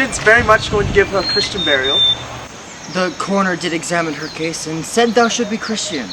gent's very much going to give her a Christian burial. The coroner did examine her case and said thou should be Christian.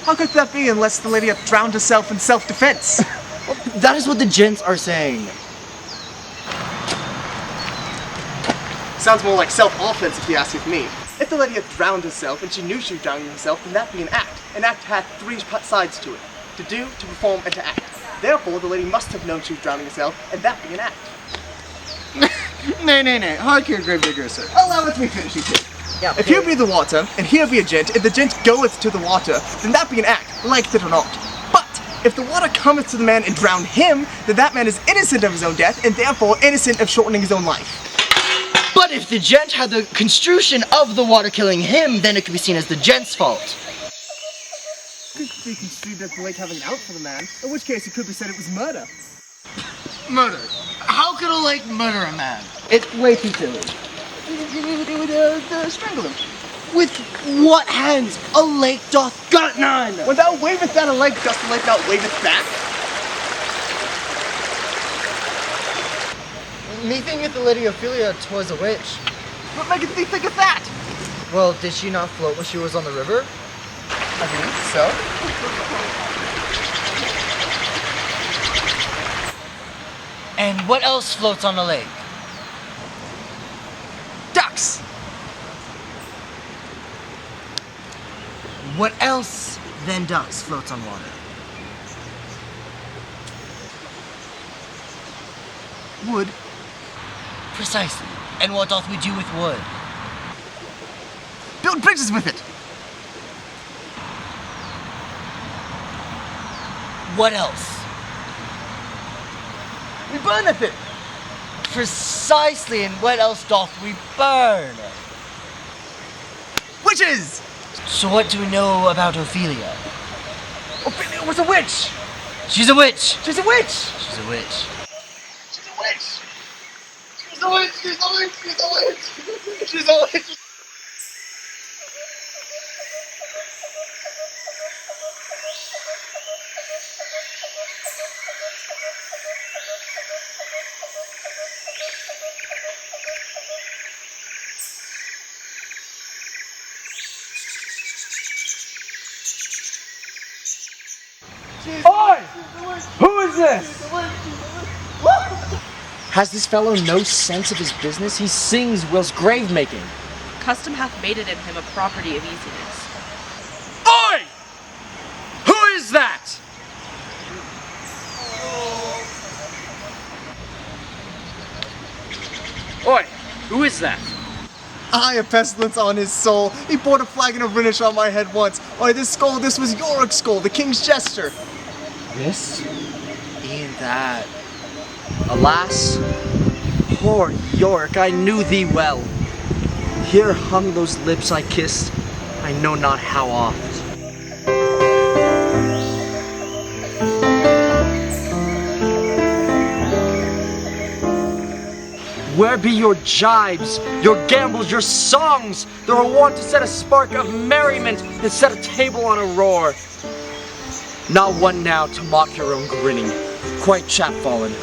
How could that be unless the lady hath drowned herself in self-defense? Well, that is what the gents are saying. Sounds more like self-offense if you ask it me. If the lady hath drowned herself and she knew she was drowning herself, then that be an act. An act hath three sides to it. To do, to perform, and to act. Therefore, the lady must have known she was drowning herself, and that be an act. Nay. Hark here, gravedigger, sir. Allow it me finish, you kid. Yeah, If here be the water, and here be a gent, and the gent goeth to the water, then that be an act, liketh it or not. But, if the water cometh to the man and drown him, then that man is innocent of his own death, and therefore innocent of shortening his own life. But if the gent had the construction of the water killing him, then it could be seen as the gent's fault. It could be construed as the lake having it out for the man, in which case it could be said it was murder. Murder? How could a lake murder a man? It's way too silly. It would strangle him. With what hands? A lake doth got none! When thou waveth down a lake, doth the lake not waveth back? Methinketh the Lady Ophelia twas a witch. What maketh thee think of that? Well, did she not float when she was on the river? I believe so. And what else floats on a lake? Ducks! What else than ducks floats on water? Wood. Precisely. And what doth we do with wood? Build bridges with it. What else? We burneth it. Precisely, and what else doth we burn? Witches! So what do we know about Ophelia? Ophelia was a witch! She's a witch! She's a witch! She's a witch. She's a witch! She's a witch! She's a witch! She's a witch! She's a witch! Oi! Who is this? Has this fellow no sense of his business? He sings whilst grave making. Custom hath made it in him a property of easiness. Oi! Who is that? Oi! Who is that? I, a pestilence on his soul. He poured a flagon of Rhenish on my head once. Why, this skull, this was Yorick's skull, the king's jester. This? E'en that. Alas, poor Yorick, I knew thee well. Here hung those lips I kissed, I know not how oft. Where be your jibes, your gambols, your songs? They were wont to set a spark of merriment and set a table on a roar. Not one now to mock your own grinning, quite chapfallen.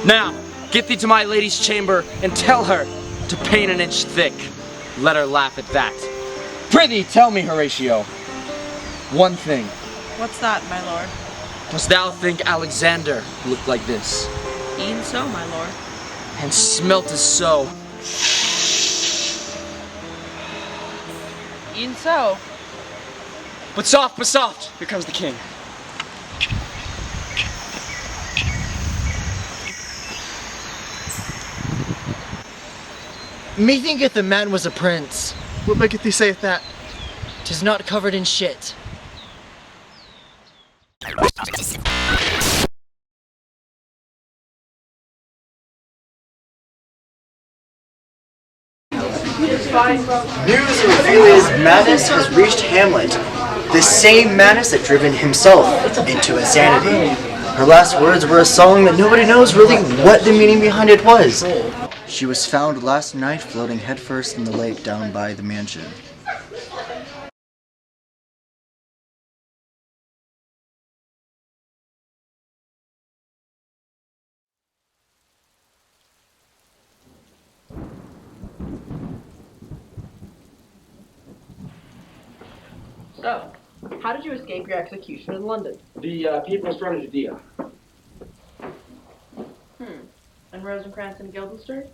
Now, get thee to my lady's chamber and tell her to paint an inch thick. Let her laugh at that. Prithee, tell me, Horatio, one thing. What's that, my lord? Dost thou think Alexander looked like this? E'en so, my lord. And smelt as so. E'en so. But soft, here comes the king. Methinketh the man was a prince. What maketh thee say that? 'Tis not covered in shit. News of Ophelia's madness has reached Hamlet, the same madness that driven himself into insanity. Her last words were a song that nobody knows really what the meaning behind it was. She was found last night floating headfirst in the lake down by the mansion. So, how did you escape your execution in London? The People's Front of Judea. And Rosencrantz and Guildenstern?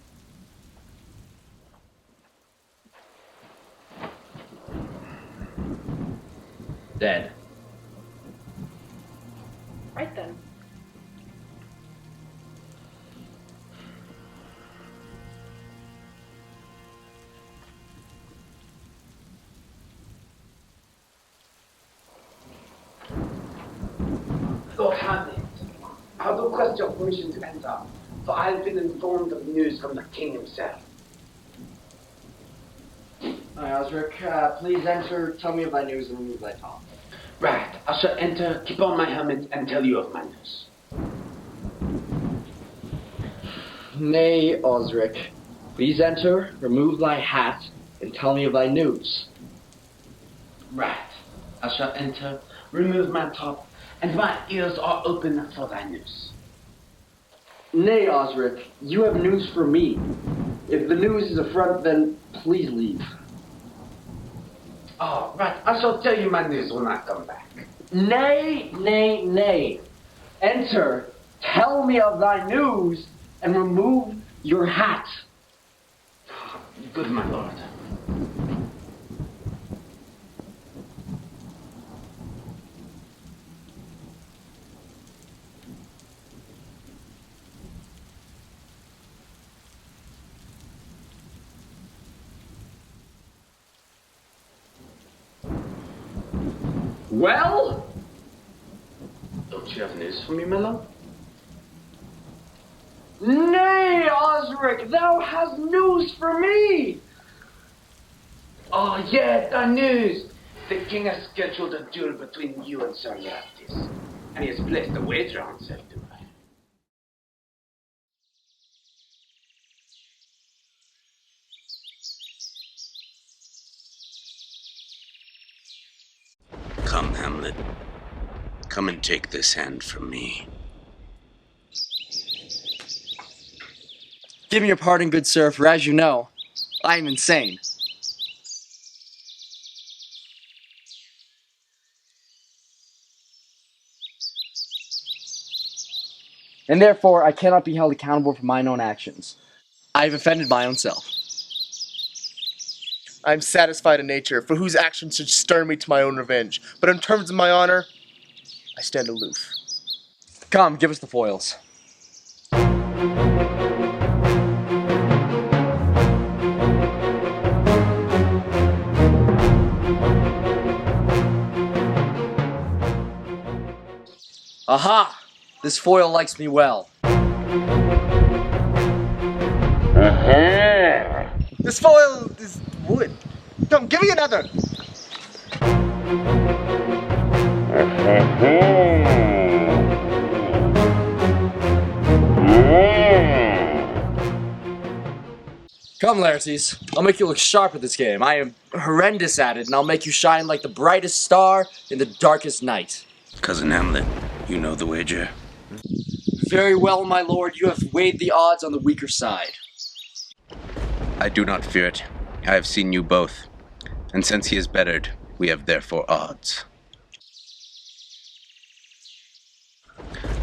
Dead. Right then. Lord Hamlet, I have requested your permission to enter, for I have been informed of news from the king himself. Hi, Osric. Please enter, tell me of thy news, and remove thy top. Right, I shall enter, keep on my helmet, and tell you of my news. Nay, Osric. Please enter, remove thy hat, and tell me of thy news. Right, I shall enter, remove my top, and my ears are open for thy news. Nay, Osric, you have news for me. If the news is affront, then please leave. Oh, right, I shall tell you my news when I come back. Nay, nay, nay. Enter, tell me of thy news, and remove your hat. Good, my lord. Well? Don't you have news for me, my lord? Nay, Osric, thou hast news for me! Oh, yeah, the news! The king has scheduled a duel between you and Sir Leontis, and he has placed a wager on said duel. Come, Hamlet. Come and take this hand from me. Give me your pardon, good sir, for as you know, I am insane. And therefore, I cannot be held accountable for mine own actions. I have offended my own self. I am satisfied in nature, for whose actions should stir me to my own revenge. But in terms of my honor, I stand aloof. Come, give us the foils. Aha! This foil likes me well. This foil is wood. Come, give me another. Come, Laertes. I'll make you look sharp at this game. I am horrendous at it, and I'll make you shine like the brightest star in the darkest night. Cousin Hamlet, you know the wager. Very well, my lord. You have weighed the odds on the weaker side. I do not fear it. I have seen you both. And since he is bettered, we have therefore odds.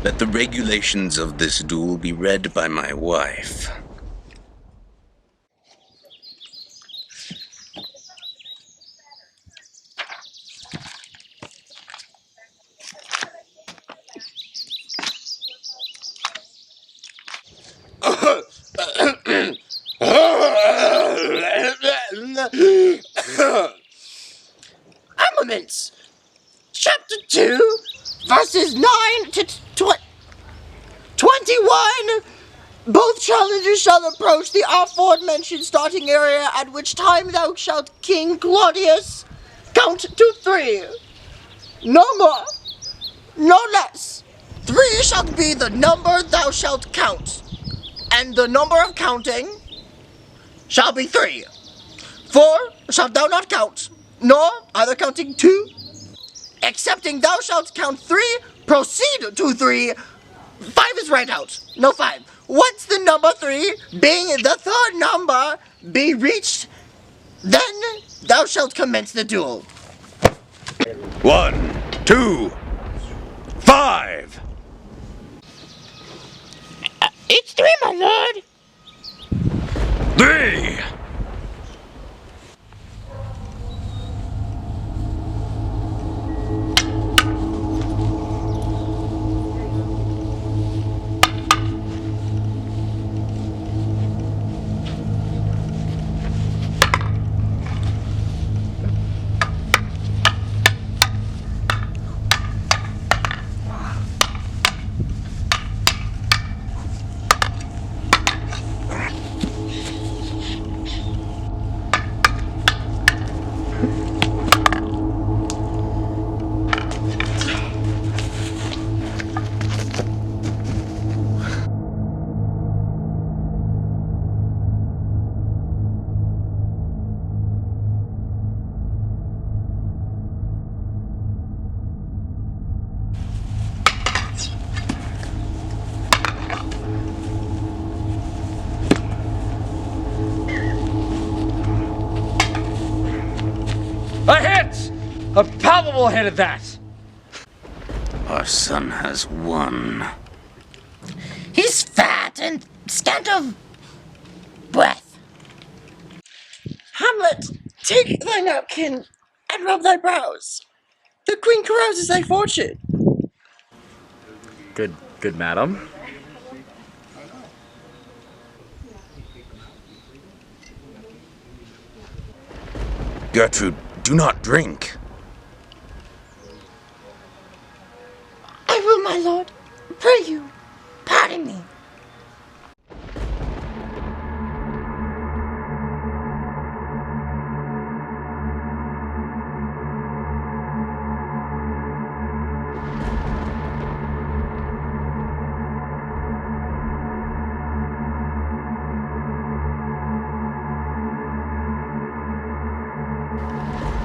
Let the regulations of this duel be read by my wife. Armaments, Chapter 2, verses 9 to 21. Both challengers shall approach the aforementioned starting area, at which time thou shalt, King Claudius, count to 3. No more, no less. 3 shall be the number thou shalt count, and the number of counting shall be 3. 4 shalt thou not count, nor either counting 2, excepting thou shalt count 3, proceed to 3. 5 is right out, no 5. Once the number 3, being the third number, be reached, then thou shalt commence the duel. 1, 2, 5. It's 3, my lord. 3. A hit! A palpable hit at that! Our son has won. He's fat and scant of breath. Hamlet, take thy napkin and rub thy brows. The queen carouses thy fortune. Good madam. Gertrude, do not drink. I will, my lord. Pray you, pardon me.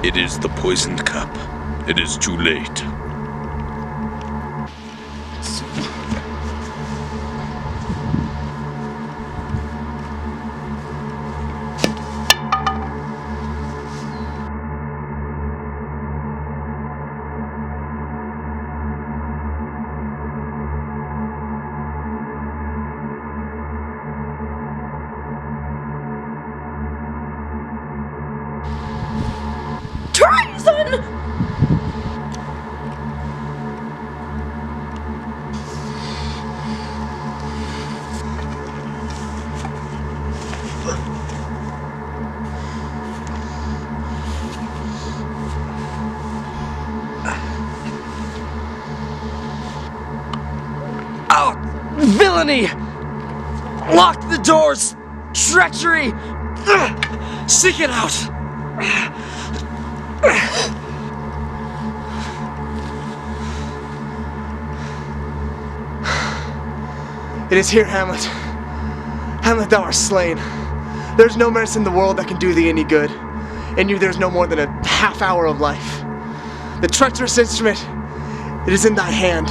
It is the poisoned cup. It is too late. Treason! Oh, villainy! Lock the doors! Treachery! Seek it out! It is here, Hamlet. Hamlet, thou art slain. There's no medicine in the world that can do thee any good. In you there's no more than a half hour of life. The treacherous instrument, it is in thy hand.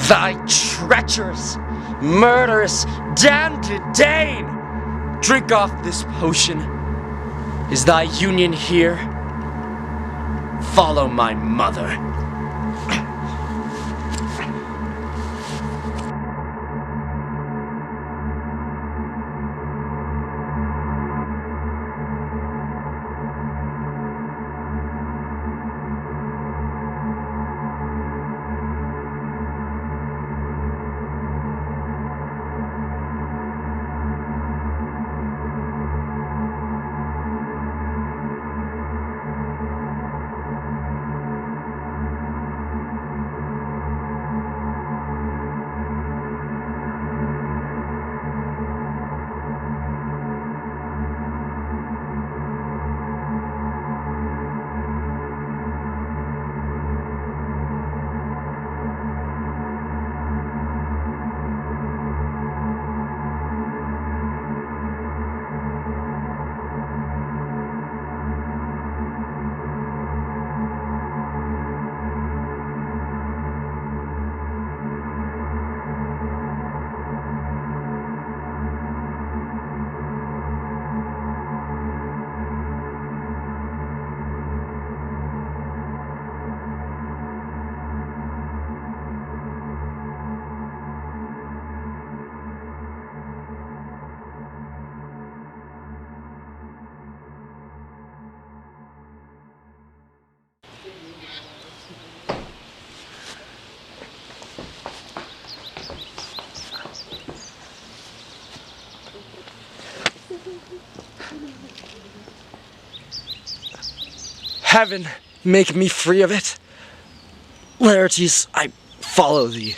Thy treacherous, murderous, damned Dane! Drink off this potion. Is thy union here? Follow my mother. Heaven, make me free of it. Laertes, I follow thee.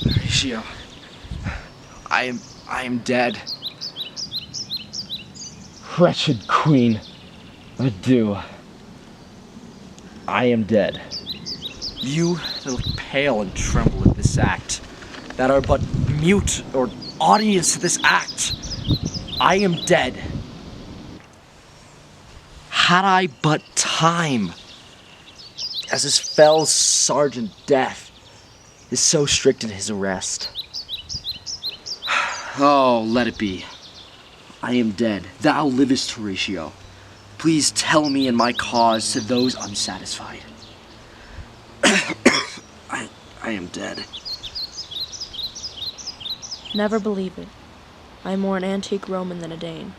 Horatio, I am dead. Wretched queen, adieu. I am dead. You that look pale and tremble at this act, that are but mute or audience to this act, I am dead. Had I but time, as this fell Sergeant Death is so strict in his arrest. Oh, let it be. I am dead. Thou livest, Horatio. Please tell me in my cause to those unsatisfied. I am dead. Never believe it. I am more an antique Roman than a Dane.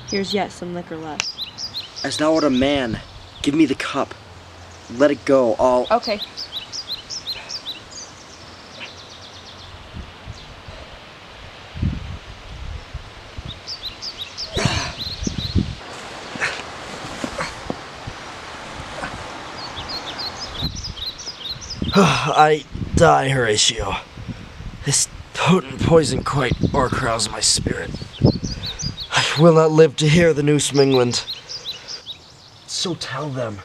Here's yet some liquor left. As thou art a man, give me the cup. Let it go, all. Okay. I die, Horatio. This potent poison quite o'ercrows my spirit. I will not live to hear the news from England. So tell them,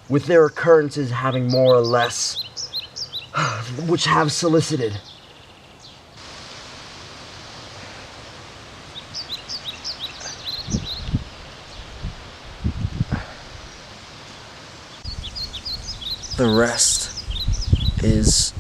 with their occurrences having more or less, which have solicited. The rest is